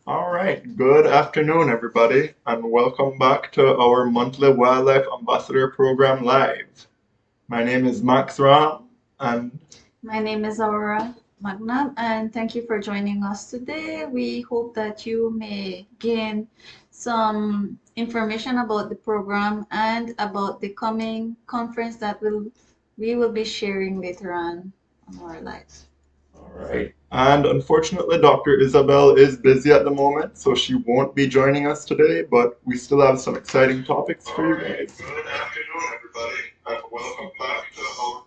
All right, good afternoon, everybody, and welcome back to our monthly Wildlife Ambassador Program Live. My name is Max Ram, and My name is Aurora Magnam, and thank you for joining us today. We hope that you may gain some information about the program and about the coming conference that we will be sharing later on our lives. all right. And unfortunately, Dr. Isabelle is busy at the moment, so she won't be joining us today, but we still have some exciting topics for you guys. Good afternoon, everybody, and welcome back to our...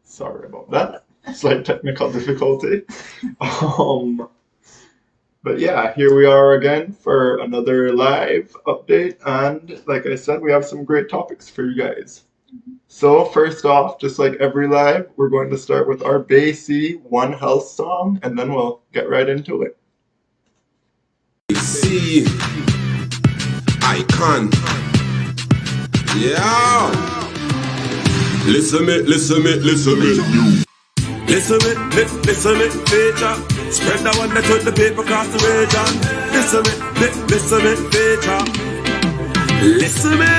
Sorry about that. Slight technical difficulty. Um, But yeah, here we are again for another live update, and like I said, we have some great topics for you guys. So first off, just like every live, we're going to start with our Basie One Health song, and then we'll get right into it. See, icon, yeah. Listen me, listen me, listen me. Listen me, listen me, feature. Spread that one that with the paper across the region. Listen me, listen me, feature. Listen me.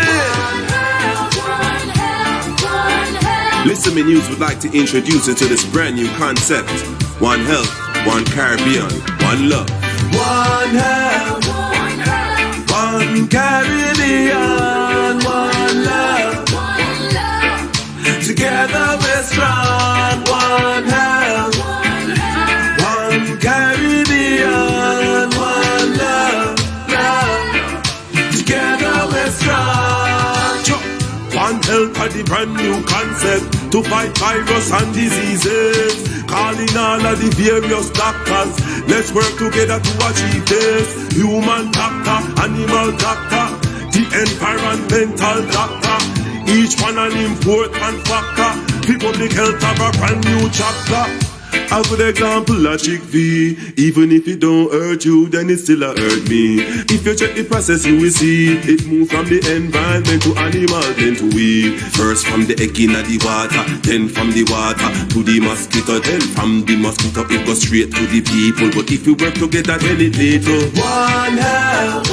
Listen me News would like to introduce you to this brand new concept. One health, one Caribbean, one love. One health, one Caribbean, one love. Together we're strong. One health, one Caribbean, one love. Together we're strong. One health are the brand new concept to fight virus and diseases. Calling all of the various doctors, let's work together to achieve this. Human doctor, animal doctor, the environmental doctor. Each one an important factor. The public health have a brand new chapter. A good example of chickpea. Even if it don't hurt you, then it still a hurt me. If you check the process, you will see it move from the environment to animal, then to we. First from the egg in the water, then from the water to the mosquito, then from the mosquito it goes straight to the people. But if we work together, then it leads to one health,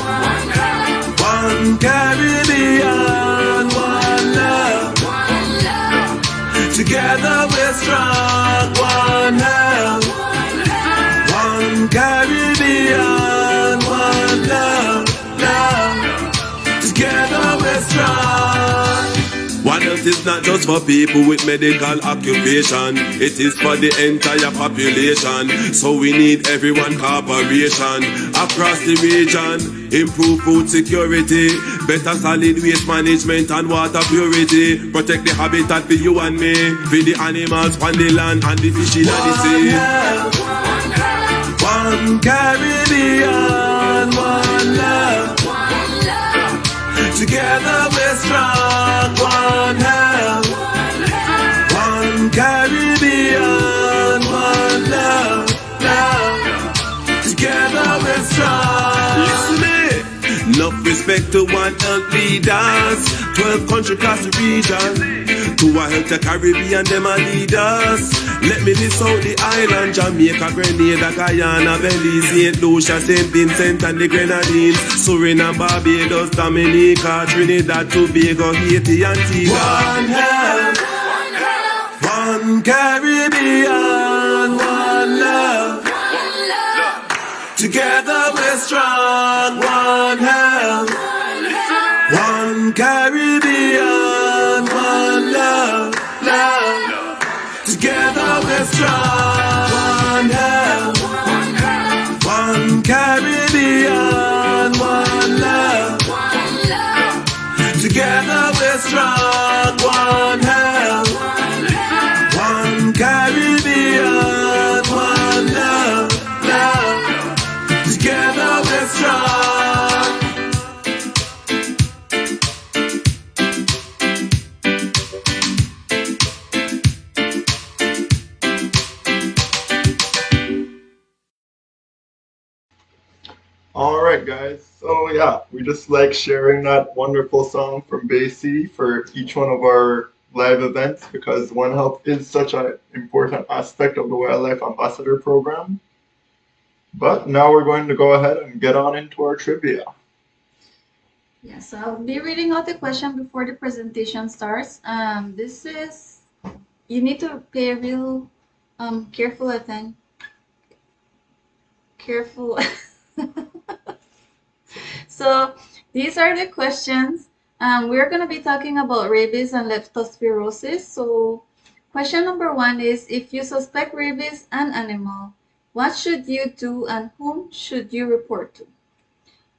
one Caribbean, one love. Together we're strong. One health, one Caribbean, one love. Together we're strong. One health is not just for people with medical occupation. It is for the entire population. So we need everyone cooperation across the region. Improve food security, better solid waste management and water purity. Protect the habitat for you and me, for the animals on the land and the fish in the sea. One Caribbean, one love. Together we're strong. One health, one Caribbean, one love. Together we're strong. Listen me. Enough respect to one health leaders. 12 countries across the region. To a help the Caribbean, them are leaders. Let me list out the island: Jamaica, Grenada, Guyana, Belize, St. Lucia, St. Vincent and the Grenadines, Suriname, Barbados, Dominica, Trinidad, Tobago, Haiti, Antigua. One health, one Caribbean, one love. Together we're strong. One health, one Caribbean, one love. Together we're strong. One health, one Caribbean, one love. Together we're strong. One health, one Caribbean, one love. Together we're strong. All right, guys. So yeah, we just like sharing that wonderful song from Basie for each one of our live events because One Health is such an important aspect of the Wildlife Ambassador Program. But now we're going to go ahead and get on into our trivia. Yes, I'll be reading out the question before the presentation starts. This is, you need to pay real careful attention. Careful. So these are the questions. We're going to be talking about rabies and leptospirosis. So question number 1 is, if you suspect rabies an animal, what should you do and whom should you report to?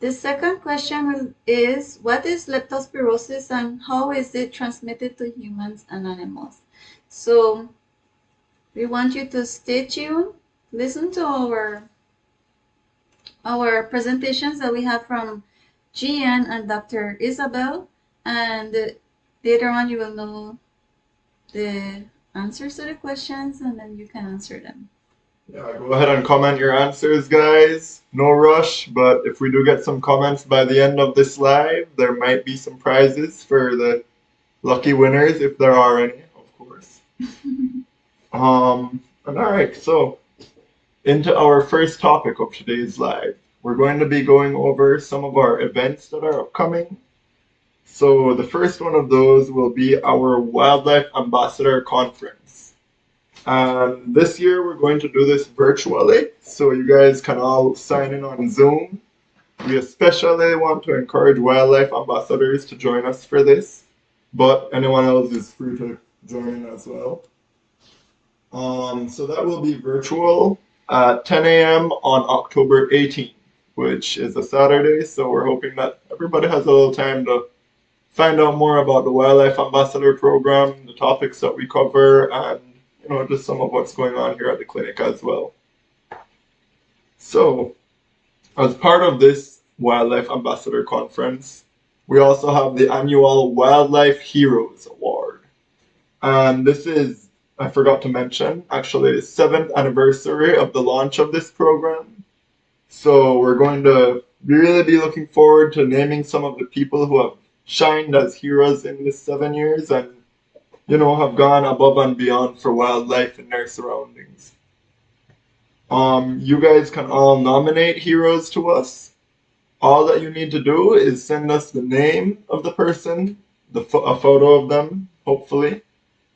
The second question is, what is leptospirosis and how is it transmitted to humans and animals? So we want you to stay tuned, listen to our presentations that we have from GN and Dr. Isabelle, and later on you will know the answers to the questions and then you can answer them. Yeah, go ahead and comment your answers, guys. No rush, but if we do get some comments by the end of this live, there might be some prizes for the lucky winners, if there are any, of course. And all right, so into our first topic of today's live. We're going to be going over some of our events that are upcoming. So the first one of those will be our Wildlife Ambassador Conference. And this year we're going to do this virtually, so you guys can all sign in on Zoom. We especially want to encourage wildlife ambassadors to join us for this, but anyone else is free to join in as well. So that will be virtual at 10 a.m. on October 18th, which is a Saturday. So we're hoping that everybody has a little time to find out more about the Wildlife Ambassador Program, the topics that we cover, and just some of what's going on here at the clinic as well. So, as part of this Wildlife Ambassador Conference, we also have the annual Wildlife Heroes Award. And this is, I forgot to mention, actually the 7th anniversary of the launch of this program. So we're going to really be looking forward to naming some of the people who have shined as heroes in this 7 years and, have gone above and beyond for wildlife in their surroundings. You guys can all nominate heroes to us. All that you need to do is send us the name of the person, a photo of them, hopefully,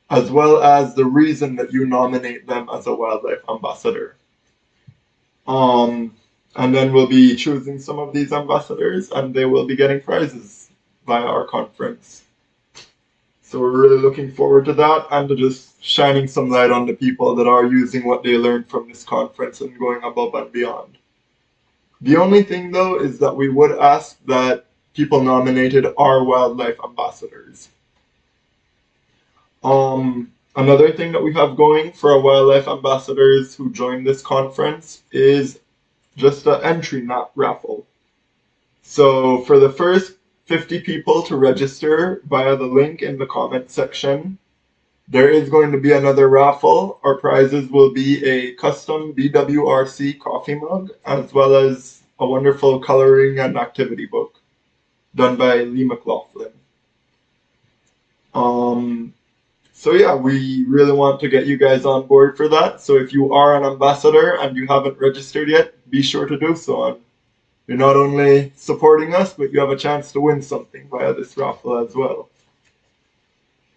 as well as the reason that you nominate them as a wildlife ambassador. And then we'll be choosing some of these ambassadors and they will be getting prizes via our conference. So we're really looking forward to that and to just shining some light on the people that are using what they learned from this conference and going above and beyond. The only thing though is that we would ask that people nominated are wildlife ambassadors. Another thing that we have going for our wildlife ambassadors who join this conference is just an entry map raffle. So for the first 50 people to register via the link in the comment section, there is going to be another raffle. Our prizes will be a custom BWRC coffee mug, as well as a wonderful coloring and activity book done by Lee McLaughlin. So yeah, we really want to get you guys on board for that. So if you are an ambassador and you haven't registered yet, be sure to do so. And you're not only supporting us, but you have a chance to win something via this raffle as well.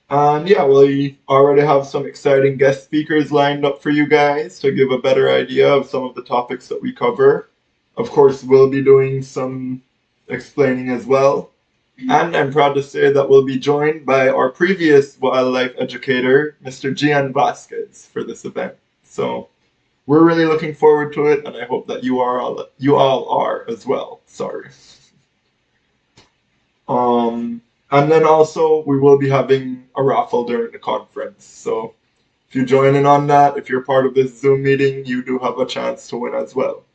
And yeah, we already have some exciting guest speakers lined up for you guys to give a better idea of some of the topics that we cover. Of course, we'll be doing some explaining as well. And I'm proud to say that we'll be joined by our previous wildlife educator, Mr. Gian Vasquez, for this event. So we're really looking forward to it, and I hope that you all are as well. Sorry. And then also we will be having a raffle during the conference. So if you join in on that, if you're part of this Zoom meeting, you do have a chance to win as well.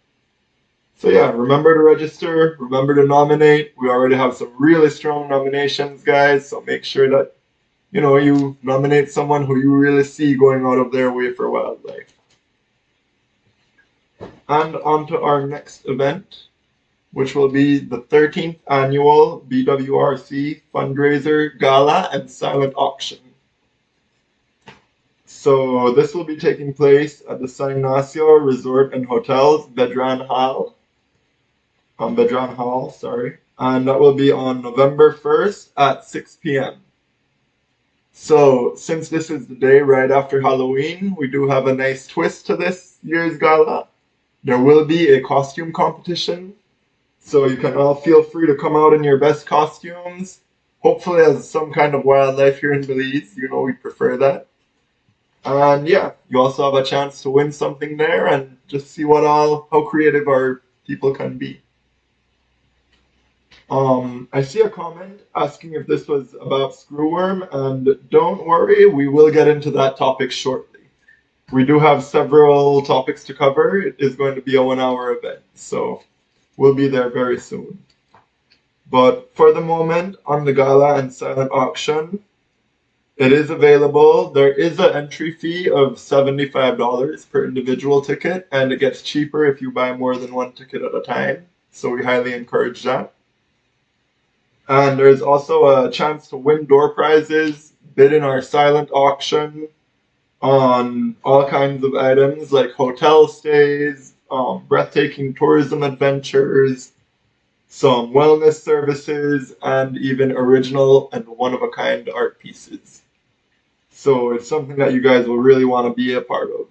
So yeah, remember to register, remember to nominate. We already have some really strong nominations, guys. So make sure that, you nominate someone who you really see going out of their way for wildlife. And on to our next event, which will be the 13th annual BWRC fundraiser gala and silent auction. So this will be taking place at the San Ignacio Resort and Hotels, Bedran Hall, sorry. And that will be on November 1st at 6 p.m. So, since this is the day right after Halloween, we do have a nice twist to this year's gala. There will be a costume competition, so you can all feel free to come out in your best costumes. Hopefully, as some kind of wildlife here in Belize, you know we prefer that. And yeah, you also have a chance to win something there and just see how creative our people can be. I see a comment asking if this was about screwworm, and don't worry, we will get into that topic shortly. We do have several topics to cover. It is going to be a 1 hour event, so we'll be there very soon. But for the moment, on the gala and silent auction, it is available. There is an entry fee of $75 per individual ticket, and it gets cheaper if you buy more than one ticket at a time. So we highly encourage that. And there's also a chance to win door prizes, bid in our silent auction on all kinds of items like hotel stays, breathtaking tourism adventures, some wellness services, and even original and one-of-a-kind art pieces. So it's something that you guys will really want to be a part of.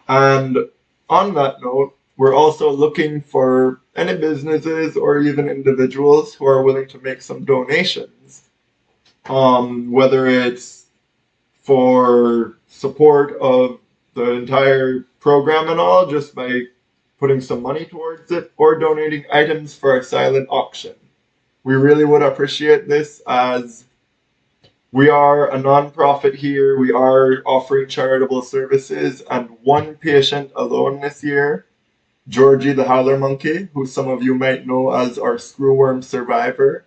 And on that note, we're also looking for any businesses or even individuals who are willing to make some donations, whether it's for support of the entire program and all, just by putting some money towards it, or donating items for our silent auction. We really would appreciate this, as we are a non-profit here. We are offering charitable services, and one patient alone this year, Georgie the howler monkey, who some of you might know as our screwworm survivor,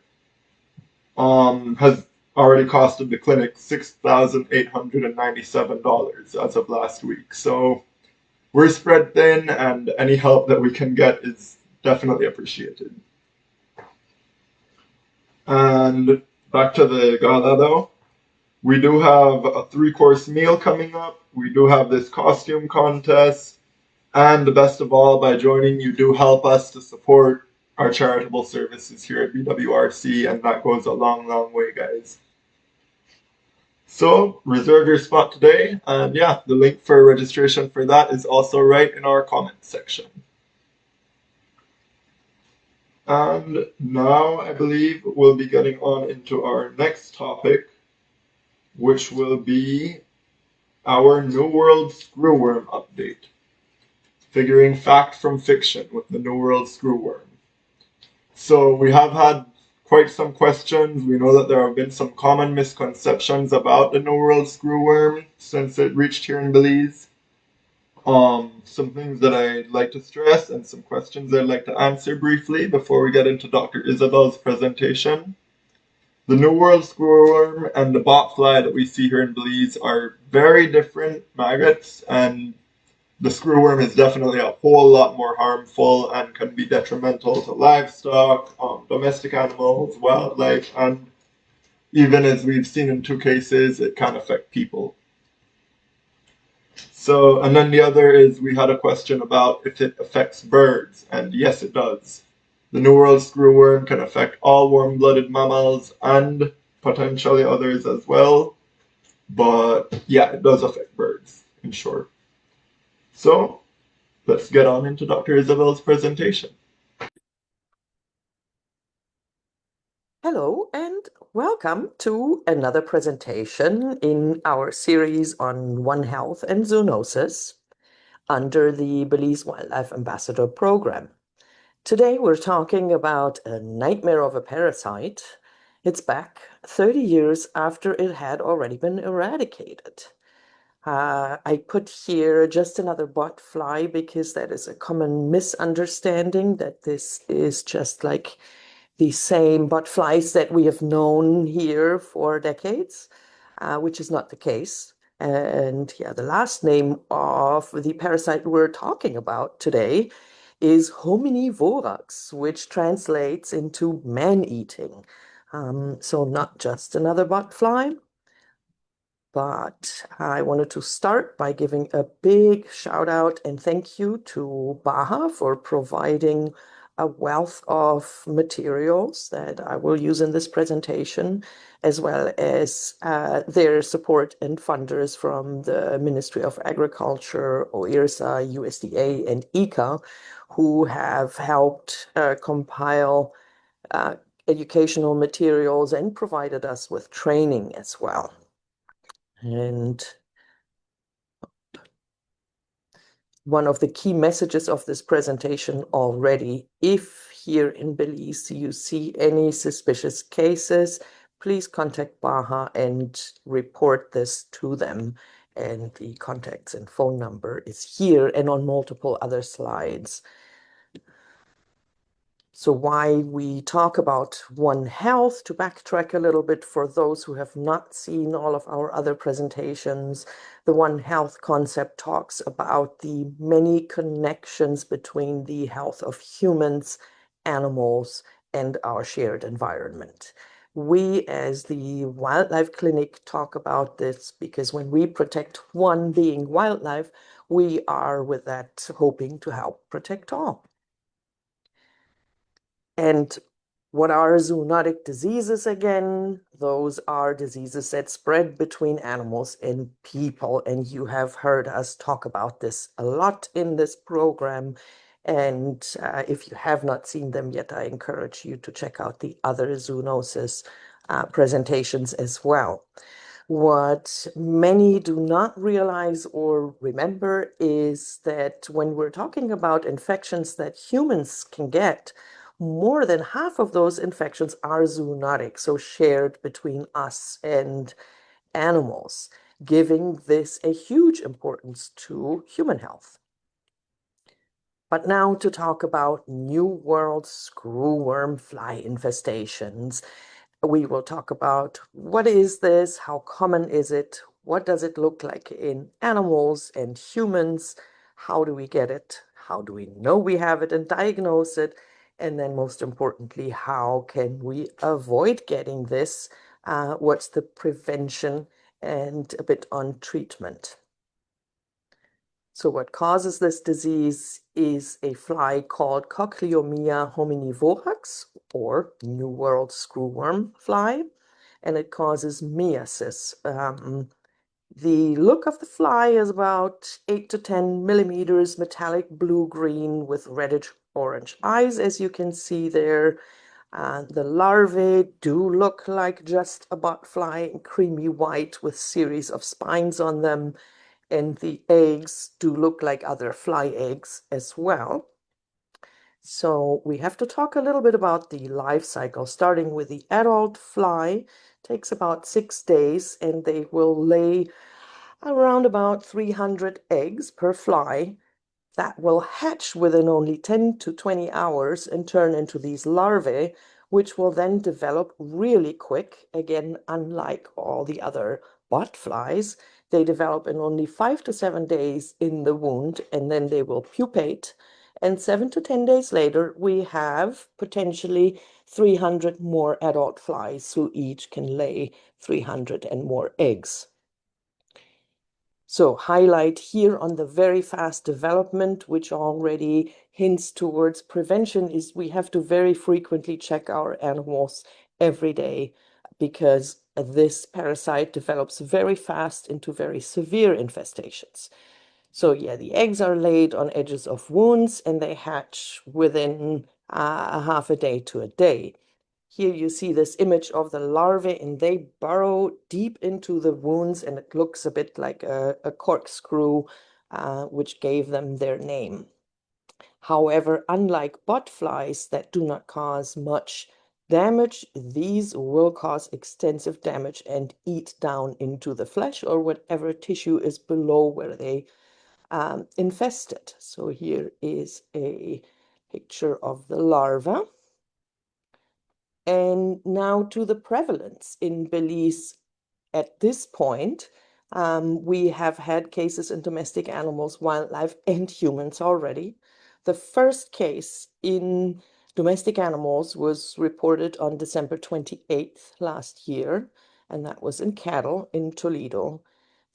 has already costed the clinic $6,897 as of last week. So we're spread thin, and any help that we can get is definitely appreciated. And back to the gala though. We do have a 3-course meal coming up. We do have this costume contest. And the best of all, by joining, you do help us to support our charitable services here at BWRC, and that goes a long, long way, guys. So reserve your spot today, and yeah, the link for registration for that is also right in our comments section. And now I believe we'll be getting on into our next topic, which will be our New World Screwworm update. Figuring fact from fiction with the New World Screwworm. So we have had quite some questions. We know that there have been some common misconceptions about the New World Screwworm since it reached here in Belize. Some things that I'd like to stress and some questions I'd like to answer briefly before we get into Dr. Isabelle's presentation. The New World Screwworm and the botfly that we see here in Belize are very different maggots, and the screwworm is definitely a whole lot more harmful and can be detrimental to livestock, domestic animals, wildlife, and even as we've seen in 2 cases, it can affect people. So, and then the other is we had a question about if it affects birds, and yes, it does. The New World Screwworm can affect all warm-blooded mammals and potentially others as well, but yeah, it does affect birds, in short. So, let's get on into Dr. Isabelle's presentation. Hello and welcome to another presentation in our series on One Health and zoonosis under the Belize Wildlife Ambassador Program. Today we're talking about a nightmare of a parasite. It's back 30 years after it had already been eradicated. I put here just another botfly because that is a common misunderstanding, that this is just like the same botflies that we have known here for decades, which is not the case. And yeah, the last name of the parasite we're talking about today is hominivorax, which translates into man-eating. So not just another botfly, but I wanted to start by giving a big shout out and thank you to Baha for providing a wealth of materials that I will use in this presentation, as well as their support and funders from the Ministry of Agriculture, OIRSA, USDA, and ICA, who have helped compile educational materials and provided us with training as well. And one of the key messages of this presentation already, if here in Belize you see any suspicious cases, please contact Baha and report this to them. And the contacts and phone number is here and on multiple other slides. So why we talk about One Health, to backtrack a little bit for those who have not seen all of our other presentations, the One Health concept talks about the many connections between the health of humans, animals, and our shared environment. We, as the Wildlife Clinic, talk about this because when we protect one being wildlife, we are with that hoping to help protect all. And what are zoonotic diseases again? Those are diseases that spread between animals and people. And you have heard us talk about this a lot in this program. And if you have not seen them yet, I encourage you to check out the other zoonosis presentations as well. What many do not realize or remember is that when we're talking about infections that humans can get, more than half of those infections are zoonotic, so shared between us and animals, giving this a huge importance to human health. But now to talk about New World screwworm fly infestations. We will talk about what is this, how common is it, what does it look like in animals and humans, how do we get it, how do we know we have it and diagnose it, and then most importantly, how can we avoid getting this, what's the prevention, and a bit on treatment. So what causes this disease is a fly called Cochleomia hominivorax, or New World screwworm fly, and it causes myiasis. The look of the fly is about 8 to 10 millimeters, metallic blue-green with reddish-orange eyes, as you can see there. The larvae do look like just a botfly, creamy white with series of spines on them. And the eggs do look like other fly eggs as well. So we have to talk a little bit about the life cycle, starting with the adult fly. Takes about 6 days, and they will lay around about 300 eggs per fly that will hatch within only 10 to 20 hours and turn into these larvae, which will then develop really quick. Again, unlike all the other botflies, they develop in only 5 to 7 days in the wound, and then they will pupate. And 7 to 10 days later, we have potentially 300 more adult flies who each can lay 300 and more eggs. So highlight here on the very fast development, which already hints towards prevention, is we have to very frequently check our animals every day because this parasite develops very fast into very severe infestations. So yeah, the eggs are laid on edges of wounds and they hatch within a half a day to a day. Here you see this image of the larvae, and they burrow deep into the wounds, and it looks a bit like a corkscrew, which gave them their name. However, unlike botflies that do not cause much damage, these will cause extensive damage and eat down into the flesh or whatever tissue is below where they infested. So here is a picture of the larva. And now to the prevalence in Belize at this point. We have had cases in domestic animals, wildlife, and humans already. The first case in domestic animals was reported on December 28th last year. and that was in cattle in Toledo.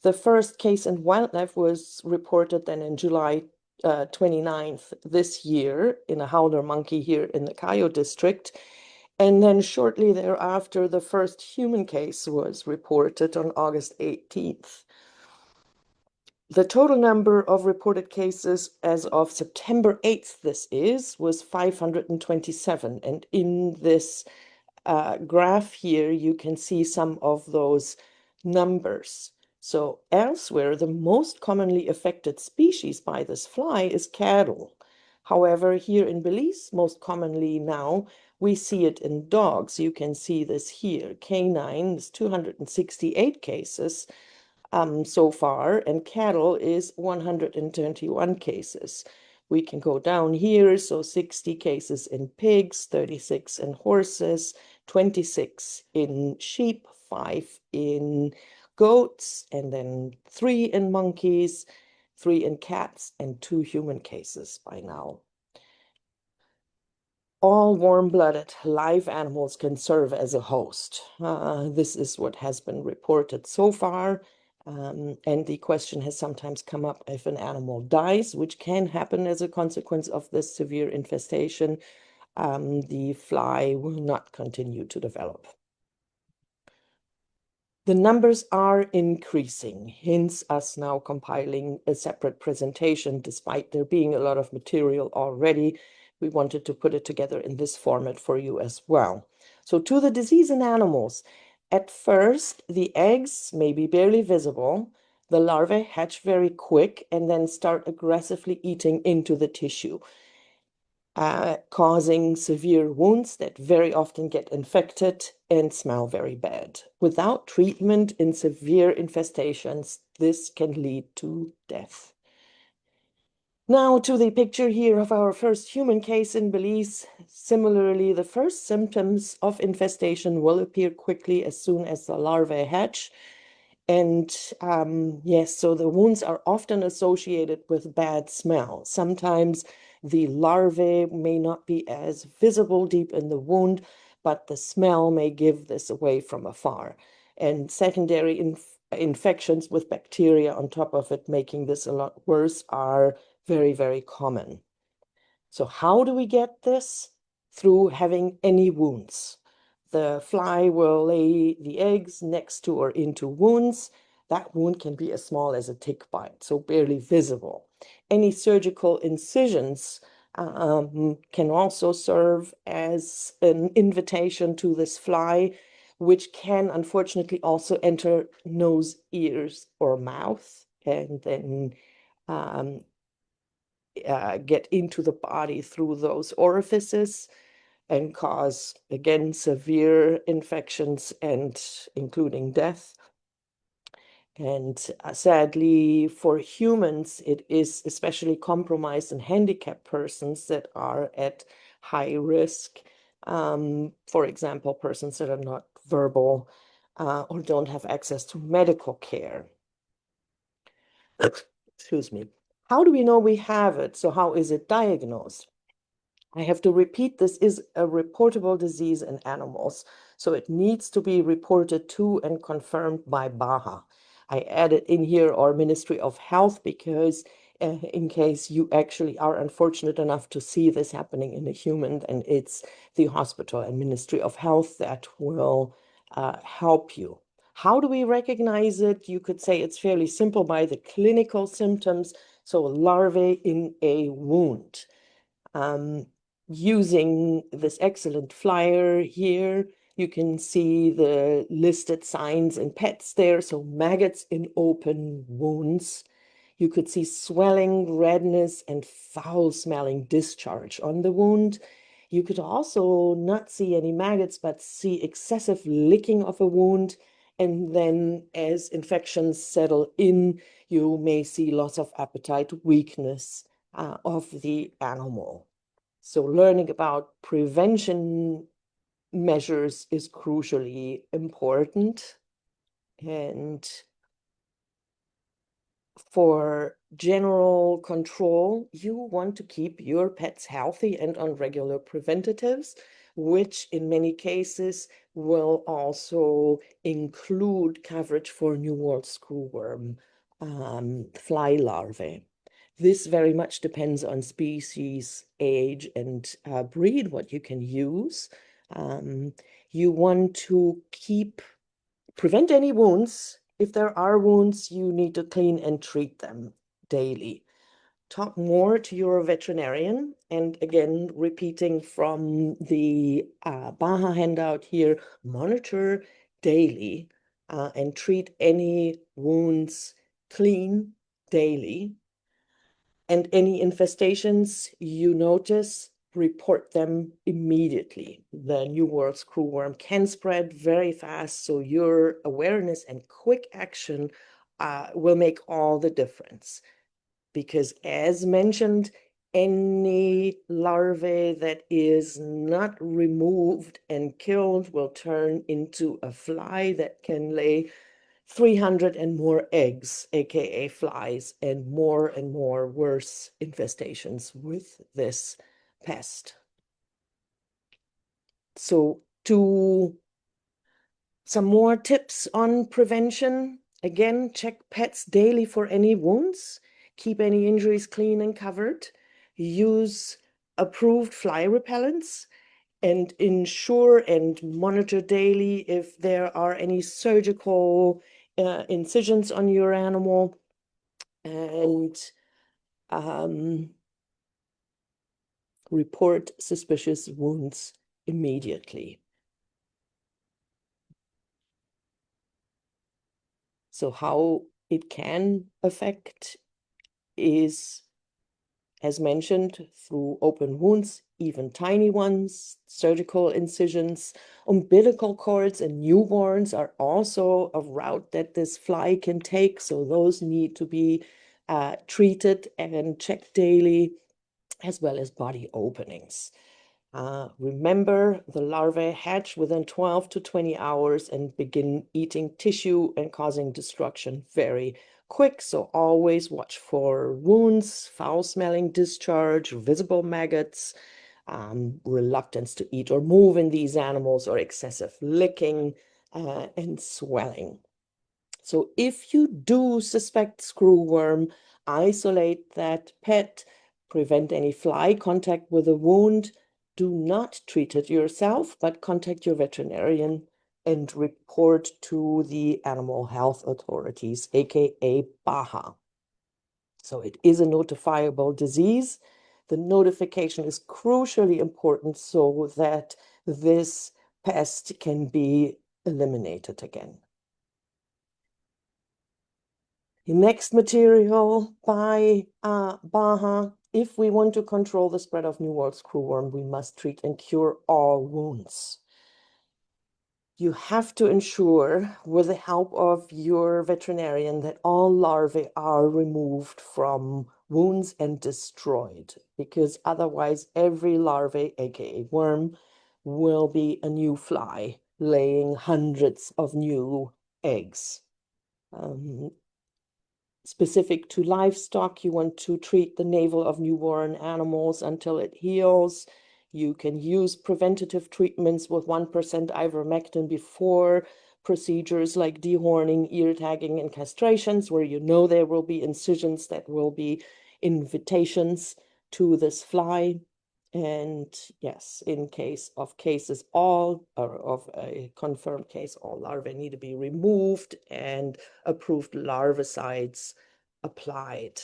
The first case in wildlife was reported then in July 29th this year in a howler monkey here in the Cayo district. And then shortly thereafter, the first human case was reported on August 18th. The total number of reported cases as of September 8th, was 527. And in this graph here, you can see some of those numbers. So elsewhere, the most commonly affected species by this fly is cattle. However, here in Belize, most commonly now, we see it in dogs. You can see this here. Canine is 268 cases so far, and cattle is 121 cases. We can go down here, so 60 cases in pigs, 36 in horses, 26 in sheep, 5 in goats, and then 3 in monkeys, 3 in cats, and 2 human cases by now. All warm-blooded live animals can serve as a host. This is what has been reported so far. And the question has sometimes come up if an animal dies, which can happen as a consequence of this severe infestation, the fly will not continue to develop. The numbers are increasing, hence us now compiling a separate presentation. Despite there being a lot of material already, we wanted to put it together in this format for you as well. So to the disease in animals, at first, the eggs may be barely visible. The larvae hatch very quick and then start aggressively eating into the tissue, causing severe wounds that very often get infected and smell very bad. Without treatment in severe infestations, this can lead to death. Now to the picture here of our first human case in Belize. Similarly, the first symptoms of infestation will appear quickly as soon as the larvae hatch. And yes, so the wounds are often associated with bad smell. Sometimes the larvae may not be as visible deep in the wound, but the smell may give this away from afar. And secondary infections with bacteria on top of it, making this a lot worse, are very, very common. So how do we get this? Through having any wounds. The fly will lay the eggs next to or into wounds. That wound can be as small as a tick bite, so barely visible. Any surgical incisions can also serve as an invitation to this fly, which can unfortunately also enter nose, ears, or mouth, and then get into the body through those orifices and cause, again, severe infections and including death. And sadly, for humans, it is especially compromised and handicapped persons that are at high risk. For example, persons that are not verbal or don't have access to medical care. Excuse me. How do we know we have it? So how is it diagnosed? I have to repeat, this is a reportable disease in animals, so it needs to be reported to and confirmed by BAHA. I added in here our Ministry of Health because in case you actually are unfortunate enough to see this happening in a human, then it's the hospital and Ministry of Health that will help you. How do we recognize it? You could say it's fairly simple by the clinical symptoms, so larvae in a wound. Using this excellent flyer here, you can see the listed signs in pets there. So maggots in open wounds. You could see swelling, redness, and foul-smelling discharge on the wound. You could also not see any maggots, but see excessive licking of a wound. And then as infections settle in, you may see loss of appetite, weakness of the animal. So learning about prevention measures is crucially important. And for general control, you want to keep your pets healthy and on regular preventatives. which in many cases will also include coverage for New World Screwworm fly larvae. This very much depends on species, age, and breed, what you can use. You want to prevent any wounds. If there are wounds, you need to clean and treat them daily. Talk more to your veterinarian. And again, repeating from the BAHA handout here, monitor daily and treat any wounds clean daily. And any infestations you notice, report them immediately. The New World Screwworm can spread very fast, so your awareness and quick action will make all the difference. Because as mentioned, any larvae that is not removed and killed will turn into a fly that can lay 300 and more eggs, aka flies, and more worse infestations with this pest. So some more tips on prevention. Again, check pets daily for any wounds, keep any injuries clean and covered, use approved fly repellents, and ensure and monitor daily if there are any surgical incisions on your animal, and report suspicious wounds immediately. So how it can affect is, as mentioned, through open wounds, even tiny ones, surgical incisions. Umbilical cords and newborns are also a route that this fly can take, so those need to be treated and checked daily, as well as body openings. Remember, the larvae hatch within 12 to 20 hours and begin eating tissue and causing destruction very quick. So always watch for wounds, foul-smelling discharge, visible maggots, reluctance to eat or move in these animals, or excessive licking and swelling. So if you do suspect screwworm, isolate that pet, prevent any fly contact with a wound. Do not treat it yourself, but contact your veterinarian and report to the animal health authorities, aka BAHA. So it is a notifiable disease. The notification is crucially important so that this pest can be eliminated again. The next material by BAHA. If we want to control the spread of New World Screwworm, we must treat and cure all wounds. You have to ensure, with the help of your veterinarian, that all larvae are removed from wounds and destroyed, because otherwise every larvae, aka worm, will be a new fly, laying hundreds of new eggs. Specific to livestock, you want to treat the navel of newborn animals until it heals. You can use preventative treatments with 1% ivermectin before procedures like dehorning, ear tagging, and castrations, where you know there will be incisions that will be invitations to this fly. And yes, in case of cases all, or of a confirmed case, all larvae need to be removed and approved larvicides applied.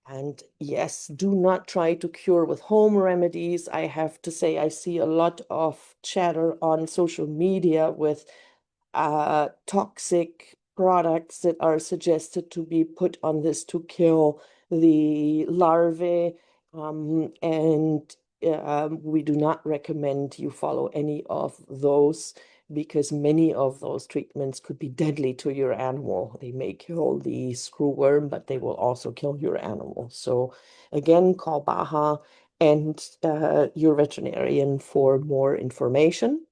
And yes, do not try to cure with home remedies. I have to say, I see a lot of chatter on social media with toxic products that are suggested to be put on this to kill the larvae. And we do not recommend you follow any of those, because many of those treatments could be deadly to your animal. They may kill the screwworm, but they will also kill your animal. So again, call BAHA and your veterinarian for more information.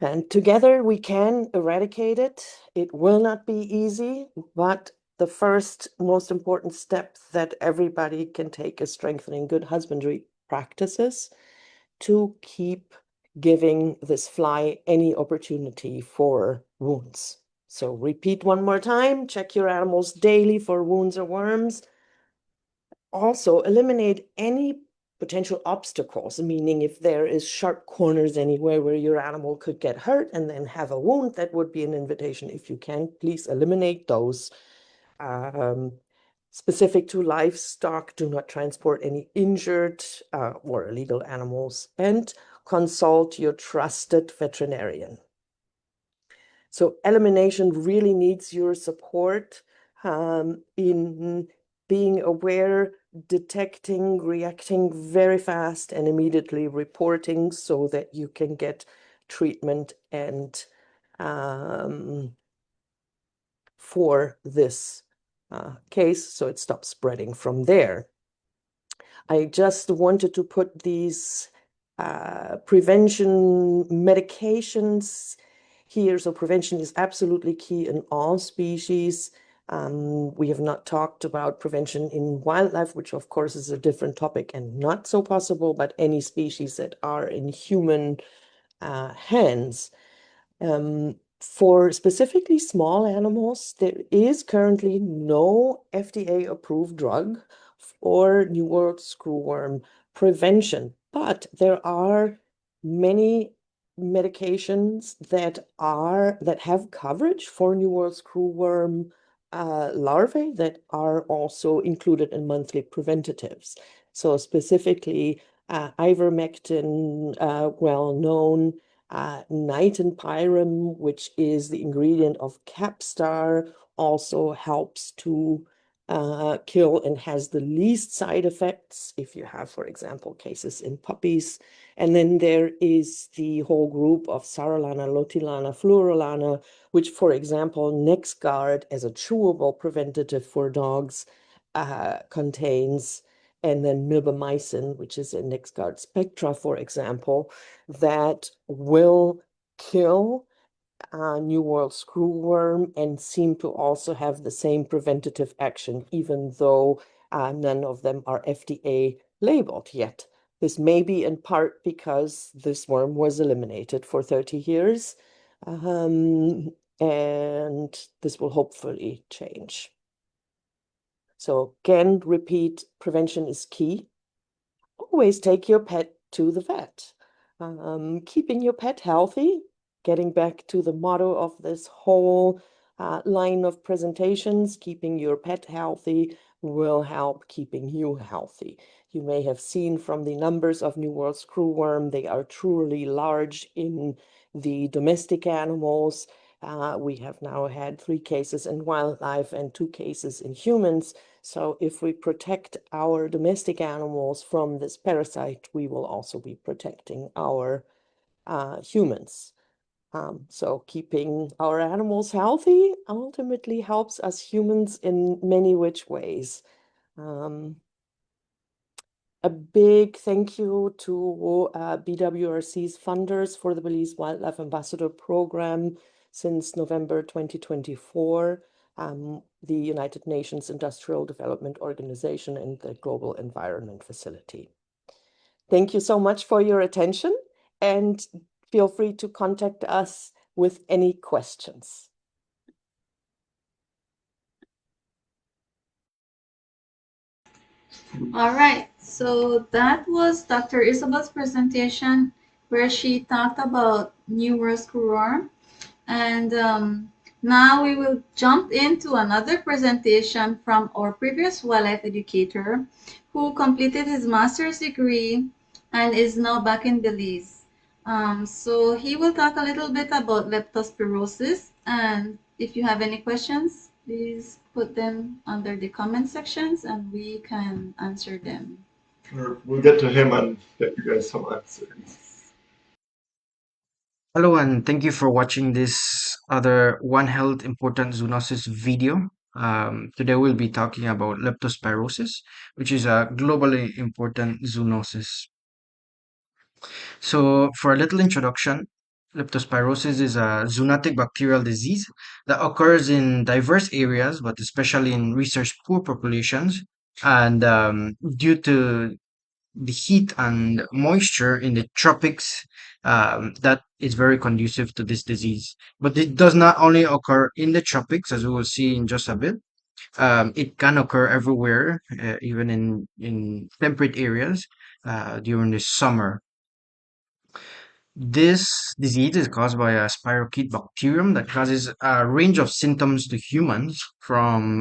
And together we can eradicate it. It will not be easy, but the first most important step that everybody can take is strengthening good husbandry practices to keep giving this fly any opportunity for wounds. So repeat one more time, check your animals daily for wounds or worms. Also eliminate any potential obstacles, meaning if there is sharp corners anywhere where your animal could get hurt and then have a wound, that would be an invitation. If you can, please eliminate those. Specific to livestock, do not transport any injured or illegal animals, and consult your trusted veterinarian. So elimination really needs your support in being aware, detecting, reacting very fast, and immediately reporting so that you can get treatment and for this case, so it stops spreading from there. I just wanted to put these prevention medications here. So prevention is absolutely key in all species. We have not talked about prevention in wildlife, which of course is a different topic and not so possible, but any species that are in human hands. For specifically small animals, there is currently no FDA-approved drug for New World Screwworm prevention, but there are many medications that have coverage for New World Screwworm larvae that are also included in monthly preventatives. So specifically, ivermectin, well known, nitinpyram, which is the ingredient of Capstar, also helps to kill and has the least side effects if you have, for example, cases in puppies. And then there is the whole group of Sarolana, Lotilana, Fluorolana, which, for example, NexGard as a chewable preventative for dogs contains, and then milbemycin, which is in NexGard Spectra, for example, that will kill New World Screwworm and seem to also have the same preventative action, even though none of them are FDA labeled yet. This may be in part because this worm was eliminated for 30 years, and this will hopefully change. So again, repeat, prevention is key. Always take your pet to the vet. Keeping your pet healthy, getting back to the motto of this whole line of presentations, keeping your pet healthy will help keeping you healthy. You may have seen from the numbers of New World Screwworm, they are truly large in the domestic animals. We have now had 3 cases in wildlife and 2 cases in humans. So if we protect our domestic animals from this parasite, we will also be protecting our humans. So keeping our animals healthy ultimately helps us humans in many which ways. A big thank you to BWRC's funders for the Belize Wildlife Ambassador Program since November 2024, the United Nations Industrial Development Organization and the Global Environment Facility. Thank you so much for your attention, and feel free to contact us with any questions. All right, so that was Dr. Isabel's presentation where she talked about New World Screwworm. And now we will jump into another presentation from our previous wildlife educator who completed his master's degree and is now back in Belize. So he will talk a little bit about leptospirosis, and if you have any questions, please put them under the comment sections and we can answer them. Or we'll get to him and get you guys some answers. Hello and thank you for watching this other One Health Important Zoonosis video. Today we'll be talking about leptospirosis, which is a globally important zoonosis. So for a little introduction, leptospirosis is a zoonotic bacterial disease that occurs in diverse areas, but especially in research poor populations. And due to the heat and moisture in the tropics, that is very conducive to this disease. But it does not only occur in the tropics, as we will see in just a bit. It can occur everywhere, even in temperate areas during the summer. This disease is caused by a spirochete bacterium that causes a range of symptoms to humans, from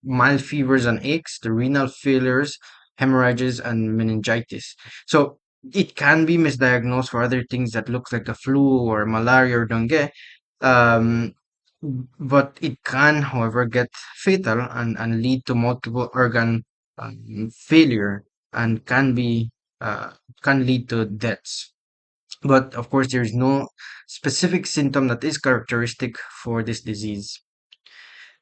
mild fevers and aches to renal failures, hemorrhages, and meningitis. So it can be misdiagnosed for other things that look like a flu or malaria or dengue, um, but it can, however, get fatal and lead to multiple organ failure, and uh, can lead to deaths. But of course, there is no specific symptom that is characteristic for this disease.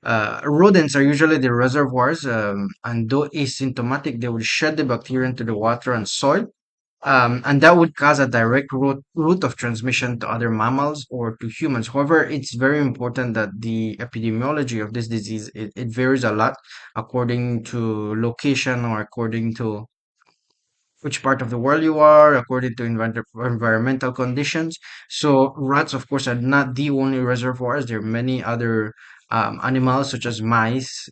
Rodents are usually the reservoirs, and though asymptomatic, they will shed the bacteria into the water and soil, and that would cause a direct route of transmission to other mammals or to humans. However, it's very important that the epidemiology of this disease, it varies a lot according to location or according to which part of the world you are, according to environmental conditions. So rats, of course, are not the only reservoirs. There are many other animals, such as mice,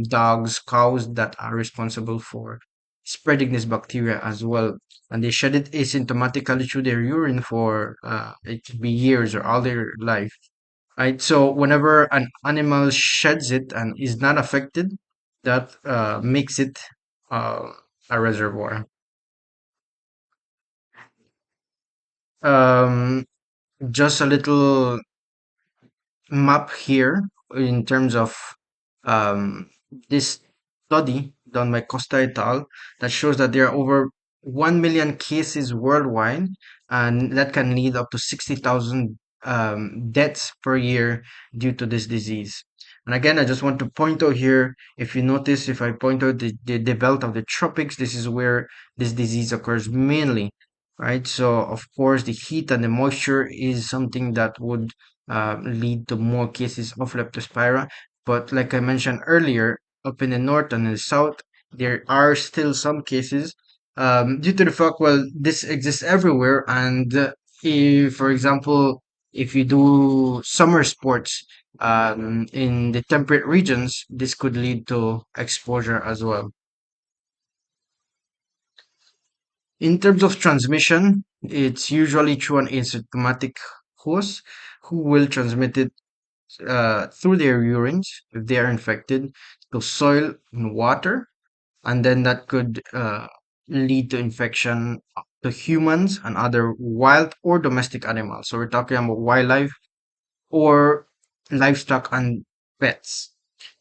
dogs, cows, that are responsible for spreading this bacteria as well. And they shed it asymptomatically through their urine for it could be years or all their life. Right. So whenever an animal sheds it and is not affected, that makes it uh, a reservoir. Um, just a little map here in terms of um, this study done by Costa et al. That shows that there are over 1 million cases worldwide, and that can lead up to 60,000 deaths per year due to this disease. And again, I just want to point out here, if you notice, if I point out the belt of the tropics, this is where this disease occurs mainly, right? So, of course, the heat and the moisture is something that would lead to more cases of leptospira. But like I mentioned earlier, up in the north and in the south, there are still some cases, due to the fact, well, this exists everywhere. And if, for example, if you do summer sports in the temperate regions, this could lead to exposure as well. In terms of transmission, it's usually through an asymptomatic host who will transmit it through their urines if they are infected to soil and water, and then that could lead to infection to humans and other wild or domestic animals. So we're talking about wildlife or livestock and pets,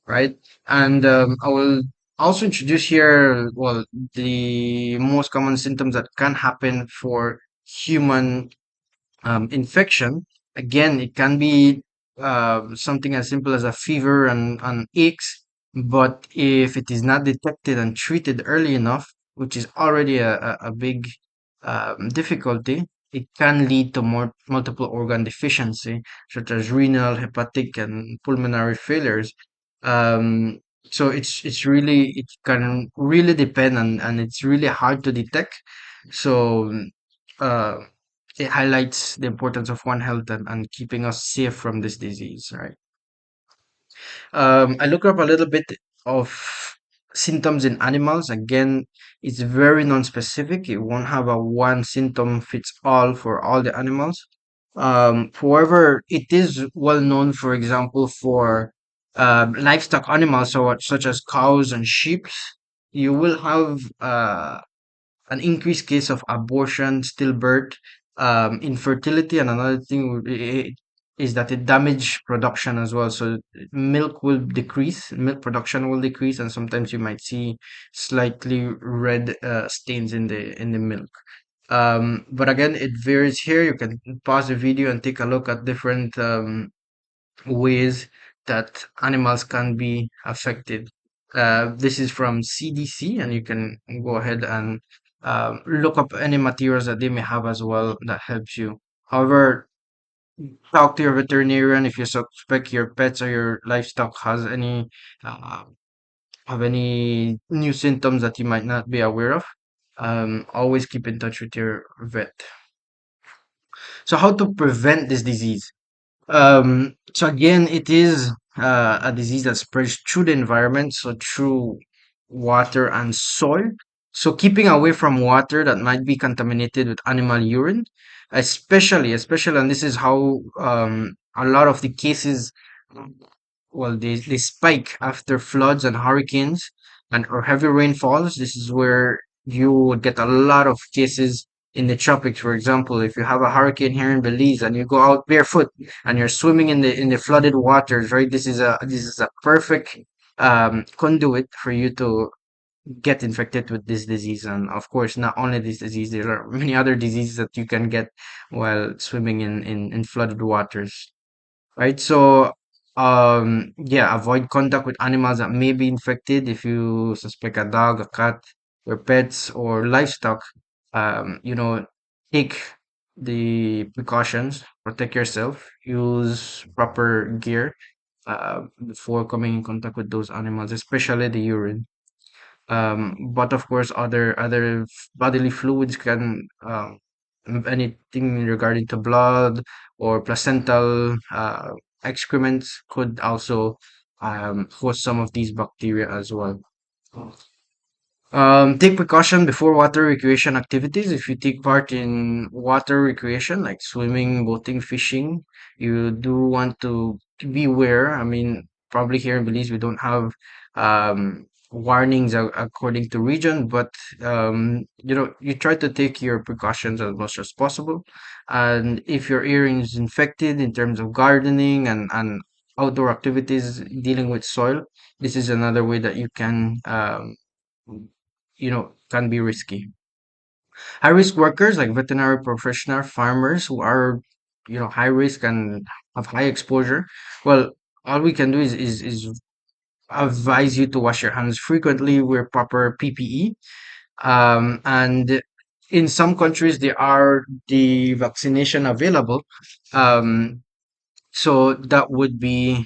right? And I will also introduce here, well, the most common symptoms that can happen for human infection. Again, it can be something as simple as a fever and aches, but if it is not detected and treated early enough, which is already a big difficulty, it can lead to more multiple organ deficiency, such as renal, hepatic, and pulmonary failures. Um, so it's really, it can really depend, and it's really hard to detect. So uh, it highlights the importance of One Health and keeping us safe from this disease, right? I looked up a little bit of symptoms in animals. Again, it's very non-specific. It won't have a one symptom fits all for all the animals. However, it is well known, for example, for livestock animals, so such as cows and sheep. You will have an increased case of abortion, stillbirth, infertility, and another thing is that it damage production as well. So milk will decrease, milk production will decrease, and sometimes you might see slightly red stains in the milk. But again, it varies here. You can pause the video and take a look at different ways that animals can be affected. This is from CDC, and you can go ahead and look up any materials that they may have as well that helps you. However, talk to your veterinarian if you suspect your pets or your livestock has any uh, have any new symptoms that you might not be aware of. Always keep in touch with your vet. So how to prevent this disease? So again, it is a disease that spreads through the environment, so through water and soil. So keeping away from water that might be contaminated with animal urine, especially, and this is how a lot of the cases, well, they spike after floods and hurricanes and or heavy rainfalls. This is where you would get a lot of cases in the tropics. For example, if you have a hurricane here in Belize and you go out barefoot and you're swimming in the flooded waters, right? This is a perfect conduit for you to get infected with this disease. And of course, not only this disease, there are many other diseases that you can get while swimming in flooded waters, right? So, yeah, avoid contact with animals that may be infected. If you suspect a dog, a cat, or pets or livestock, you know, take the precautions, protect yourself, use proper gear before coming in contact with those animals, especially the urine. But of course, other bodily fluids can anything regarding to blood or placental excrements could also host some of these bacteria as well. Take precaution before water recreation activities. If you take part in water recreation like swimming, boating, fishing, you do want to be aware. I mean, probably here in Belize we don't have warnings according to region, but you try to take your precautions as much as possible. And if your area is infected in terms of gardening and outdoor activities dealing with soil, this is another way that you can can be risky. High risk workers like veterinary professional farmers who are, high risk and have high exposure. Well, all we can do is advise you to wash your hands frequently, wear proper PPE. And in some countries, there are the vaccination available. Um, so that would be,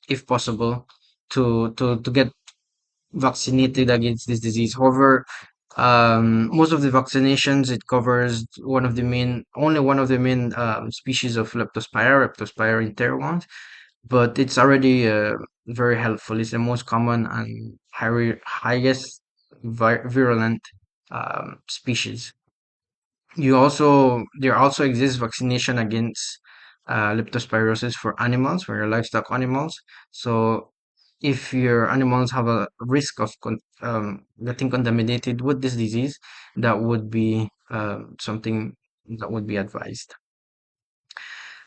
if possible, to get vaccinated against this disease. However, most of the vaccinations it covers only one of the main species of Leptospira interrogans, but it's already very helpful. It's the most common and highest virulent species. There also exists vaccination against leptospirosis for animals, for your livestock animals. So if your animals have a risk of getting contaminated with this disease, that would be something that would be advised.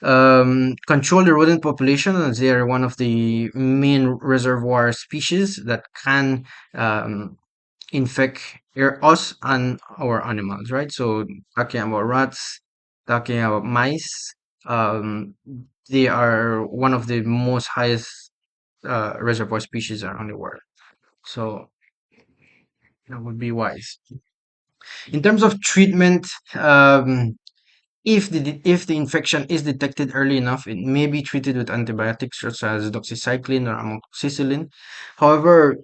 Control the rodent population as they are one of the main reservoir species that can infect us and our animals, right? So talking about rats, talking about mice, they are one of the most highest reservoir species around the world. So that would be wise. In terms of treatment, if the infection is detected early enough, it may be treated with antibiotics such as doxycycline or amoxicillin. However,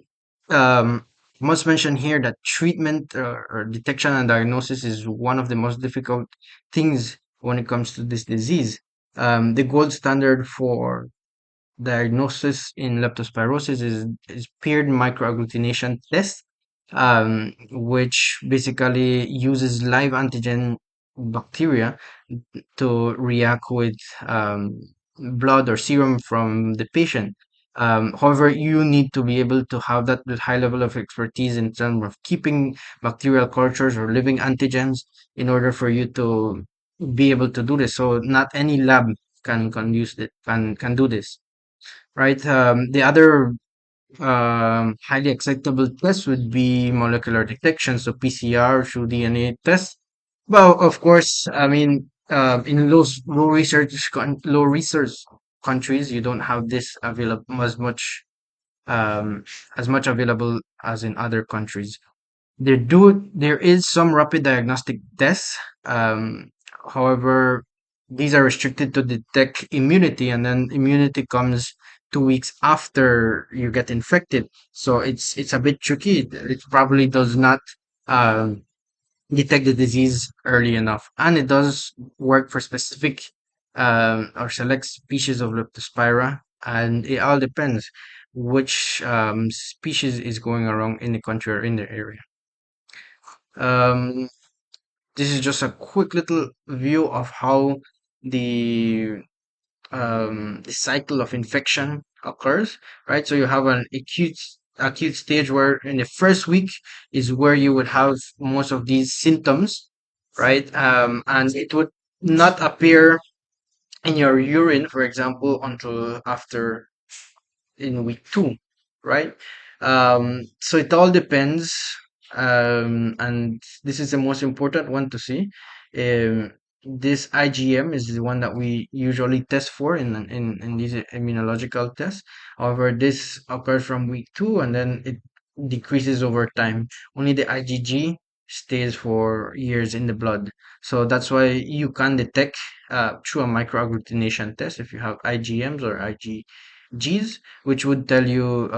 must mention here that treatment or detection and diagnosis is one of the most difficult things when it comes to this disease. The gold standard for diagnosis in leptospirosis is paired microagglutination test, which basically uses live antigen bacteria to react with blood or serum from the patient. However, you need to be able to have that with high level of expertise in terms of keeping bacterial cultures or living antigens in order for you to be able to do this. So not any lab can use it can do this, right? The other highly acceptable test would be molecular detection, so PCR through DNA test. Well, of course, I mean, in those low research countries, you don't have this available um, as much available as in other countries. There is some rapid diagnostic tests. However, these are restricted to detect immunity, and then immunity comes 2 weeks after you get infected. So it's a bit tricky. It probably does not detect the disease early enough. And it does work for specific or select species of Leptospira, and it all depends which species is going around in the country or in the area. Um, this is just a quick little view of how the the cycle of infection occurs, right? So you have an acute stage where in the first week is where you would have most of these symptoms, right? And it would not appear in your urine, for example, until after in week two, right? So it all depends, and this is the most important one to see. Um, this IgM is the one that we usually test for in these immunological tests. However, this occurs from week two, and then it decreases over time. Only the IgG stays for years in the blood. So that's why you can detect through a microagglutination test if you have IgMs or IgGs, which would tell you,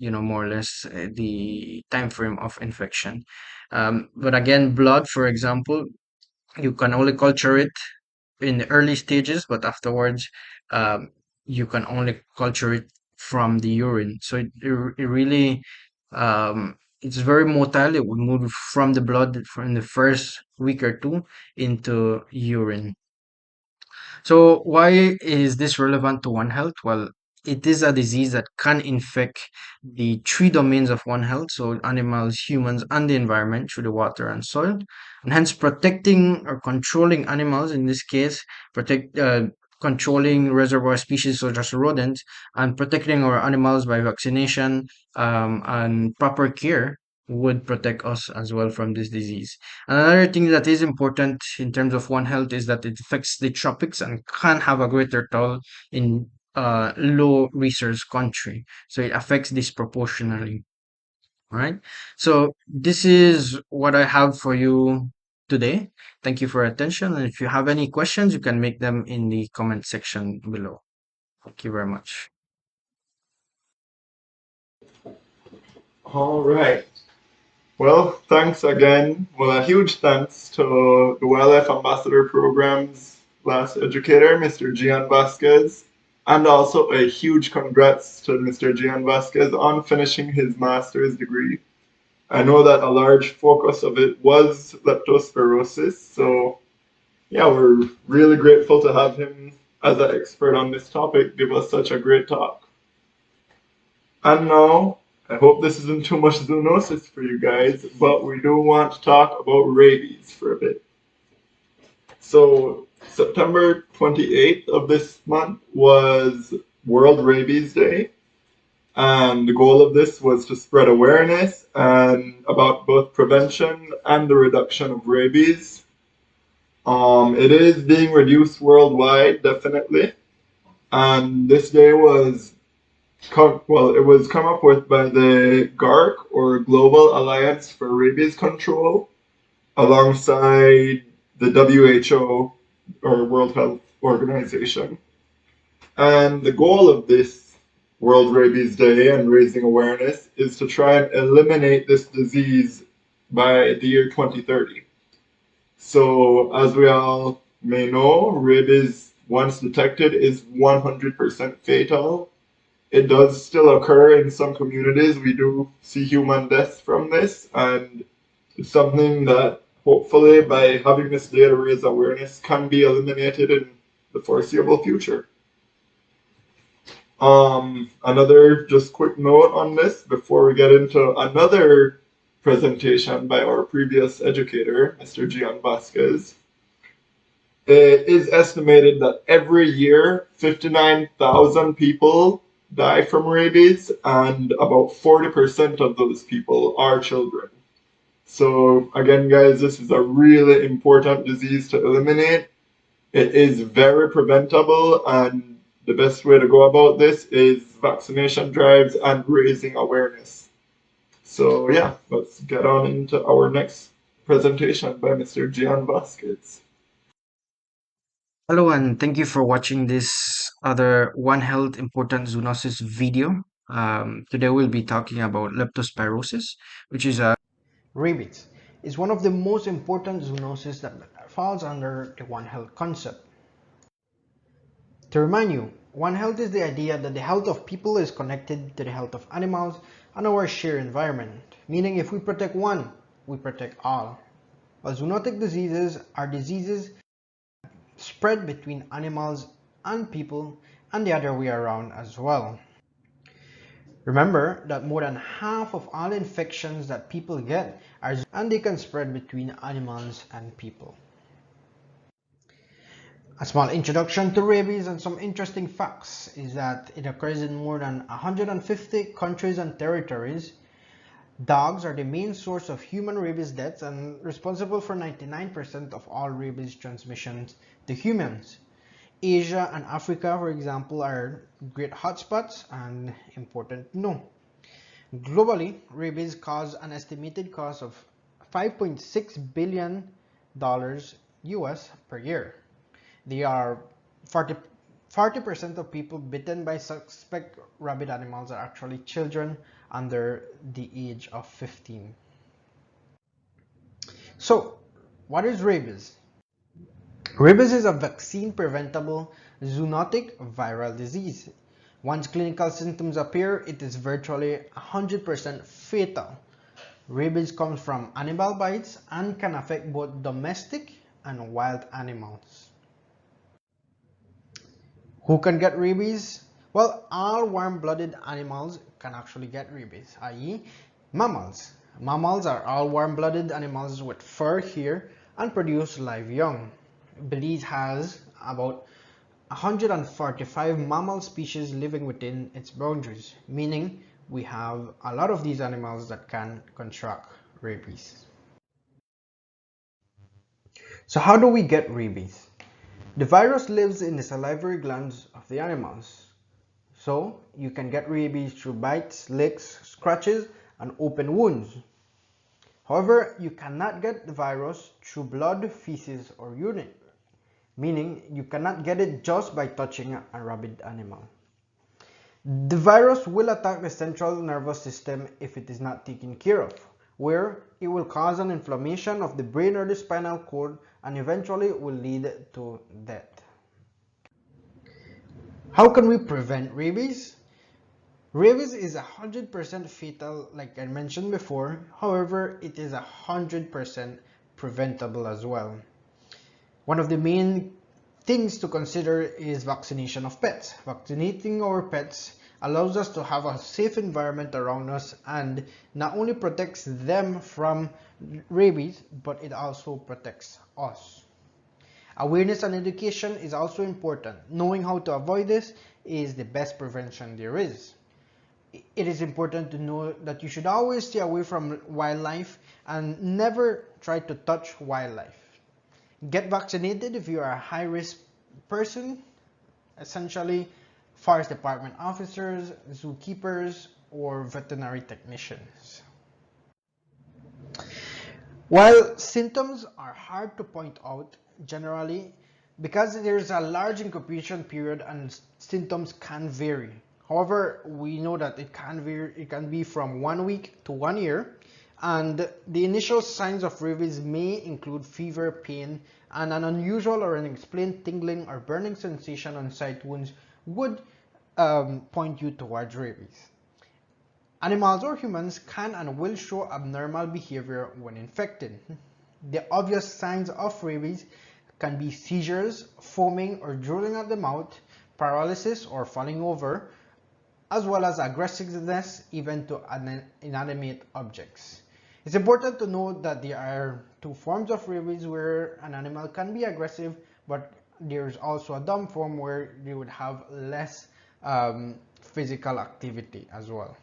more or less the time frame of infection. But again, blood, for example, you can only culture it in the early stages, but afterwards, um, you can only culture it from the urine. So it really, it's very motile. It will move from the blood from the first week or two into urine. So why is this relevant to One Health? Well, it is a disease that can infect the three domains of One Health, so animals, humans, and the environment through the water and soil, and hence protecting or controlling animals, in this case, controlling reservoir species such as rodents, and protecting our animals by vaccination and proper care would protect us as well from this disease. Another thing that is important in terms of One Health is that it affects the tropics and can have a greater toll in low resource country. So it affects disproportionately, right? So this is what I have for you today. Thank you for your attention. And if you have any questions, you can make them in the comment section below. Thank you very much. All right. Well, thanks again. Well, a huge thanks to the Wildlife Ambassador Program's last educator, Mr. Gian Vasquez, and also a huge congrats to Mr. Gian Vasquez on finishing his master's degree. I know that a large focus of it was leptospirosis, so yeah, we're really grateful to have him as an expert on this topic give us such a great talk. And now, I hope this isn't too much zoonosis for you guys, but we do want to talk about rabies for a bit. So, September 28th of this month was World Rabies Day, and the goal of this was to spread awareness and about both prevention and the reduction of rabies. It is being reduced worldwide, definitely, and this day was it was come up with by the GARC, or Global Alliance for Rabies Control, alongside the WHO, or World Health Organization. And the goal of this World Rabies Day and raising awareness is to try and eliminate this disease by the year 2030. So, as we all may know, rabies, once detected, is 100% fatal. It does still occur in some communities. We do see human deaths from this, and it's something that hopefully by having this day to raise awareness can be eliminated in the foreseeable future. Another just quick note on this before we get into another presentation by our previous educator, Mr. Gian Vasquez. It is estimated that every year 59,000 people die from rabies, and about 40% of those people are children. So, again, guys, this is a really important disease to eliminate. It is very preventable, and the best way to go about this is vaccination drives and raising awareness. So, yeah, let's get on into our next presentation by Mr. Gian Vasquez. Hello, and thank you for watching this other One Health important zoonosis video. Today we'll be talking about leptospirosis, which is a rabies. is one of the most important zoonoses that falls under the One Health concept. To remind you, One Health is the idea that the health of people is connected to the health of animals and our shared environment, meaning if we protect one, we protect all. While zoonotic diseases are diseases spread between animals and people and the other way around as well. Remember that more than half of all infections that people get are and they can spread between animals and people. A small introduction to rabies and some interesting facts is that it occurs in more than 150 countries and territories. Dogs are the main source of human rabies deaths and responsible for 99% of all rabies transmissions to humans. Asia and Africa, for example, are great hotspots and important to know. Globally, rabies cause an estimated cost of $5.6 billion US per year. They are 40% of people bitten by suspect rabid animals are actually children under the age of 15. So, what is rabies? Rabies is a vaccine-preventable zoonotic viral disease. Once clinical symptoms appear, it is virtually 100% fatal. Rabies comes from animal bites and can affect both domestic and wild animals. Who can get rabies? Well, all warm-blooded animals can actually get rabies, i.e. mammals. Mammals are all warm-blooded animals with fur, hair, and produce live young. Belize has about 145 mammal species living within its boundaries, meaning we have a lot of these animals that can contract rabies. So how do we get rabies? The virus lives in the salivary glands of the animals. So you can get rabies through bites, licks, scratches, and open wounds. However, you cannot get the virus through blood, feces, or urine, meaning you cannot get it just by touching a rabid animal. The virus will attack the central nervous system if it is not taken care of, where it will cause an inflammation of the brain or the spinal cord and eventually will lead to death. How can we prevent rabies? Rabies is 100% fatal, like I mentioned before. However, it is 100% preventable as well. One of the main things to consider is vaccination of pets. Vaccinating our pets allows us to have a safe environment around us and not only protects them from rabies, but it also protects us. Awareness and education is also important. Knowing how to avoid this is the best prevention there is. It is important to know that you should always stay away from wildlife and never try to touch wildlife. Get vaccinated if you are a high-risk person, essentially forest department officers, zookeepers, or veterinary technicians. While symptoms are hard to point out generally because there's a large incubation period and symptoms can vary. However, we know that it can be from 1 week to 1 year, and the initial signs of rabies may include fever, pain, and an unusual or unexplained tingling or burning sensation on site wounds would point you towards rabies. Animals or humans can and will show abnormal behavior when infected. The obvious signs of rabies can be seizures, foaming or drooling at the mouth, paralysis or falling over, as well as aggressiveness even to inanimate objects. It's important to note that there are two forms of rabies where an animal can be aggressive, but there's also a dumb form where they would have less physical activity as well.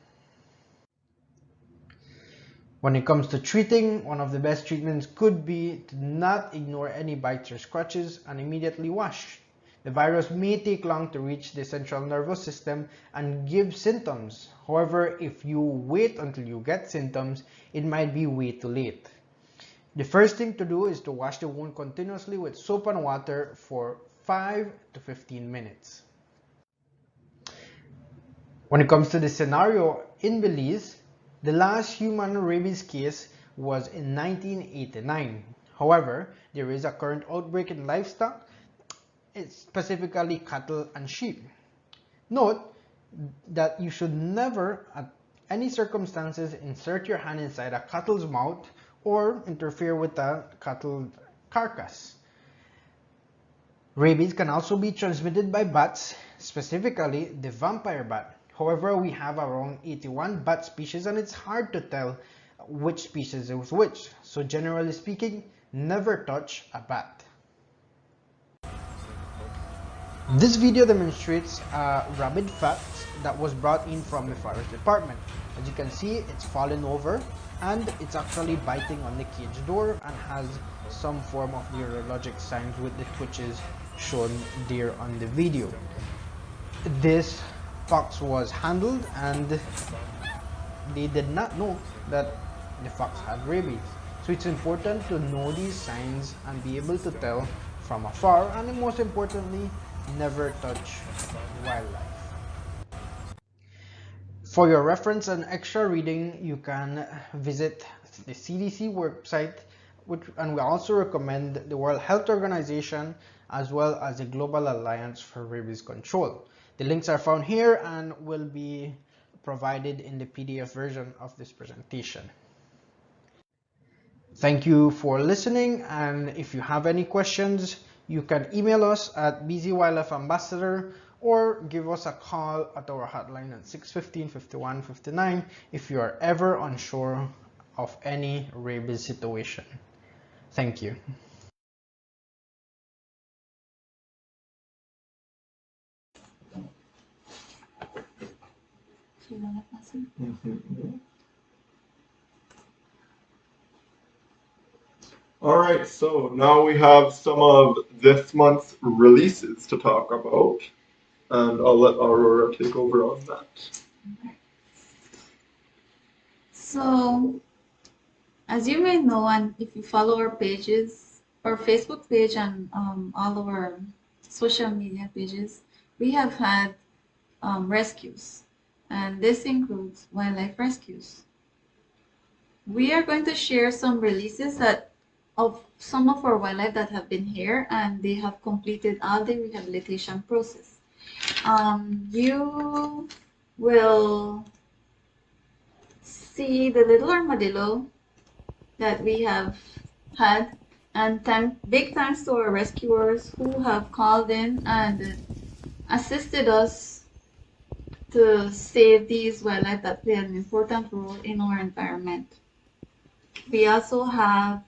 When it comes to treating, one of the best treatments could be to not ignore any bites or scratches and immediately wash. The virus may take long to reach the central nervous system and give symptoms. However, if you wait until you get symptoms, it might be way too late. The first thing to do is to wash the wound continuously with soap and water for 5 to 15 minutes. When it comes to the scenario in Belize, the last human rabies case was in 1989. However, there is a current outbreak in livestock, specifically cattle and sheep. Note that you should never, at any circumstances, insert your hand inside a cattle's mouth or interfere with a cattle carcass. Rabies can also be transmitted by bats, specifically the vampire bat. However, we have around 81 bat species and it's hard to tell which species is which. So generally speaking, never touch a bat. This video demonstrates a rabid fact that was brought in from the forest department. As you can see, it's fallen over and it's actually biting on the cage door and has some form of neurologic signs with the twitches shown there on the video. This fox was handled and they did not know that the fox had rabies. So it's important to know these signs and be able to tell from afar, and most importantly, never touch wildlife. For your reference and extra reading, you can visit the CDC website, and we also recommend the World Health Organization as well as the Global Alliance for Rabies Control. The links are found here and will be provided in the PDF version of this presentation. Thank you for listening, and if you have any questions, you can email us at bzwildlifeambassador or give us a call at our hotline at 615-5159 if you are ever unsure of any rabies situation. Thank you. All right, so now we have some of this month's releases to talk about, and I'll let Aurora take over on that. So, as you may know, and if you follow our pages, our Facebook page and all of our social media pages, we have had rescues, and this includes wildlife rescues. We are going to share some releases of some of our wildlife that have been here and they have completed all the rehabilitation process. You will see the little armadillo that we have had, and big thanks to our rescuers who have called in and assisted us to save these wildlife that play an important role in our environment. We also have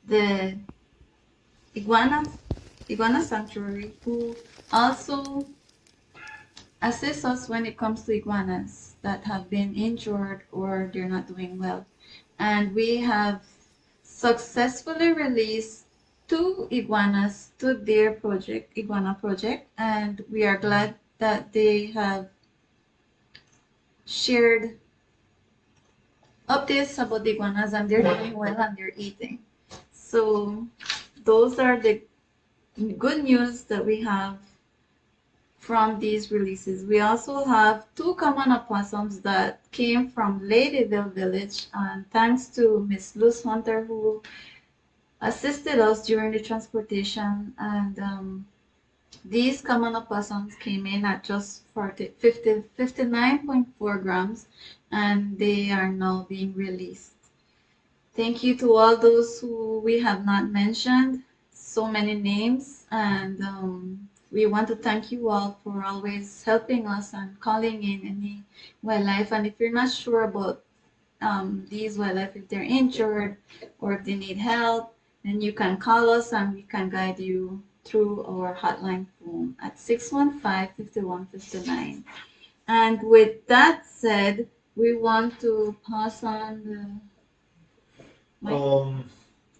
the iguana sanctuary, who also assists us when it comes to iguanas that have been injured or they're not doing well. And we have successfully released 2 iguanas to their iguana project, and we are glad that they have shared updates about the iguanas and they're doing well and they're eating. So those are the good news that we have from these releases. We also have 2 common opossums that came from Ladyville Village, and thanks to Miss Luz Hunter, who assisted us during the transportation, and these common opossums came in at just 59.4 grams, and they are now being released. Thank you to all those who we have not mentioned, so many names, and we want to thank you all for always helping us and calling in any wildlife. And if you're not sure about these wildlife, if they're injured or if they need help, then you can call us and we can guide you through our hotline phone at 615-5159. And with that said, we want to pass on the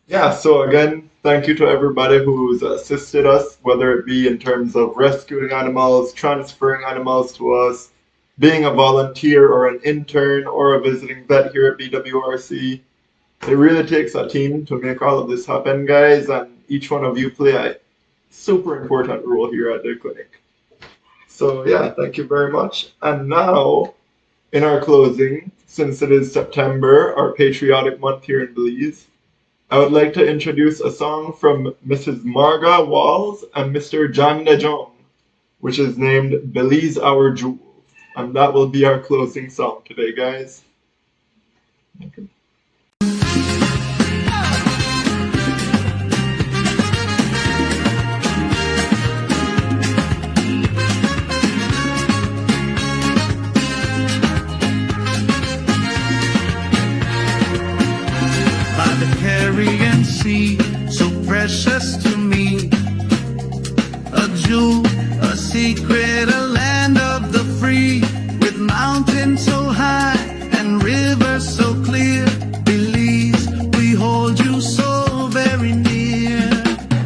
Yeah, so again, thank you to everybody who's assisted us, whether it be in terms of rescuing animals, transferring animals to us, being a volunteer or an intern or a visiting vet here at BWRC. It really takes a team to make all of this happen, guys, and each one of you play a super important role here at the clinic. So yeah, thank you very much. And now, in our closing, since it is September, our patriotic month here in Belize, I would like to introduce a song from Mrs. Marga Walls and Mr. Jan De Jong, which is named Belize Our Jewel. And that will be our closing song today, guys. By the Caribbean Sea, so precious to me, a jewel, a secret, a land of the free, with mountains so high and rivers so clear. Belize, we hold you so very near.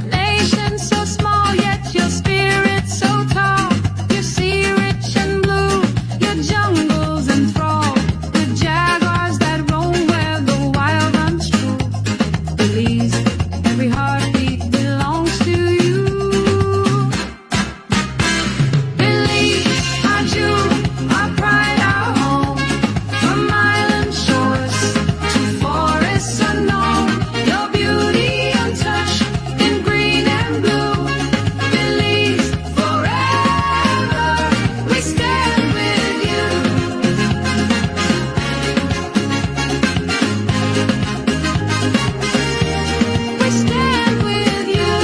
Nation so small, yet your spirit so tall. Your sea rich and blue, your jungles enthrall. The jaguars that roam where the wild runs true. Belize, every heartbeat belongs to you. Belize, our jewel, our pride, our home. From island shores to forests unknown, your beauty untouched in green and blue. Belize, forever we stand with you. We stand with you.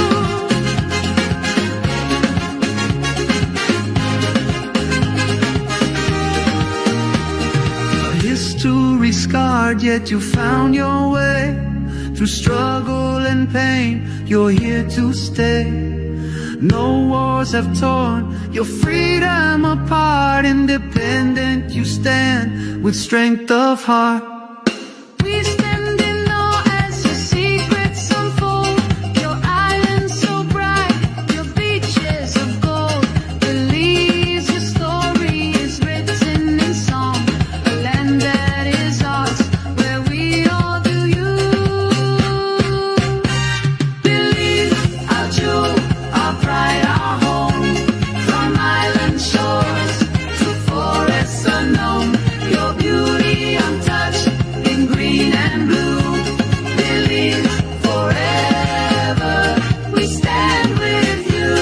A history scarred, yet you found your way. Through struggle and pain, you're here to stay. No wars have torn your freedom apart. Independent you stand with strength of heart. We stand in awe as your secrets unfold. Your islands so bright, your beaches of gold. Belize, your story is written in song. A land that is ours, where we all do you. Belize, our jewel, our pride, our home. From island shores to forests unknown, your beauty untouched in green and blue. Belize, forever we stand with you.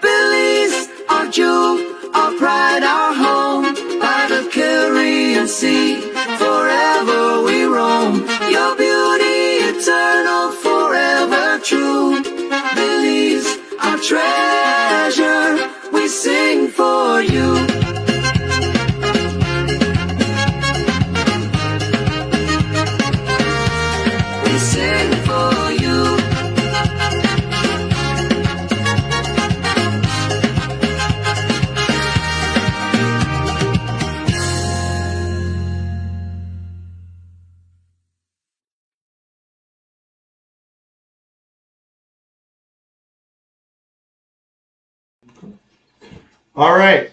Belize, our jewel, our pride, our home. By the Caribbean Sea, forever we roam. Your beauty eternal, forever true. Belize, our treasure, we sing for you. We sing for you. All right.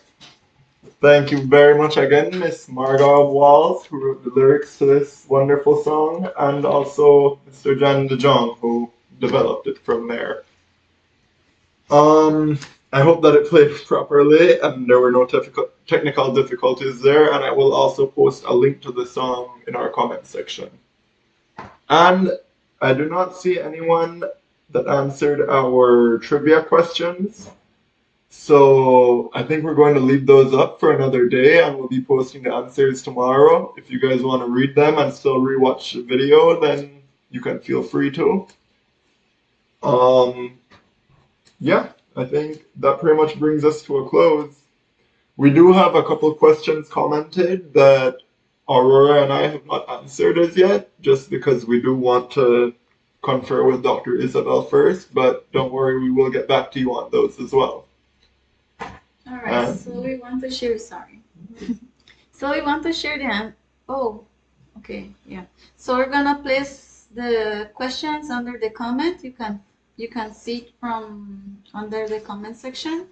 Thank you very much again, Miss Marga Walls, who wrote the lyrics to this wonderful song, and also Mr. Jan De Jong, who developed it from there. I hope that it played properly and there were no technical difficulties there, and I will also post a link to the song in our comment section. And I do not see anyone that answered our trivia questions. So I think we're going to leave those up for another day, and we'll be posting the answers tomorrow. If you guys want to read them and still rewatch the video, then you can feel free to. Yeah, I think that pretty much brings us to a close. We do have a couple questions commented that Aurora and I have not answered as yet, just because we do want to confer with Dr. Isabelle first, but don't worry, we will get back to you on those as well. All right, so we want to share, sorry. So we want to share them. Oh, okay, yeah. So we're gonna place the questions under the comment. You can see it from under the comment section,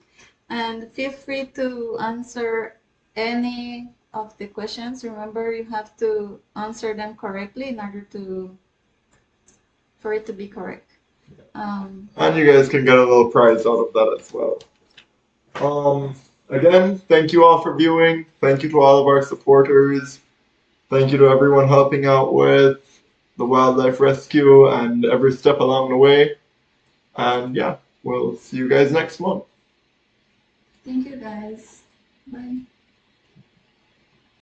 and feel free to answer any of the questions. Remember, you have to answer them correctly in order for it to be correct. And you guys can get a little prize out of that as well. Again, thank you all for viewing. Thank you to all of our supporters. Thank you to everyone helping out with the wildlife rescue and every step along the way. And yeah, we'll see you guys next month. Thank you, guys. Bye.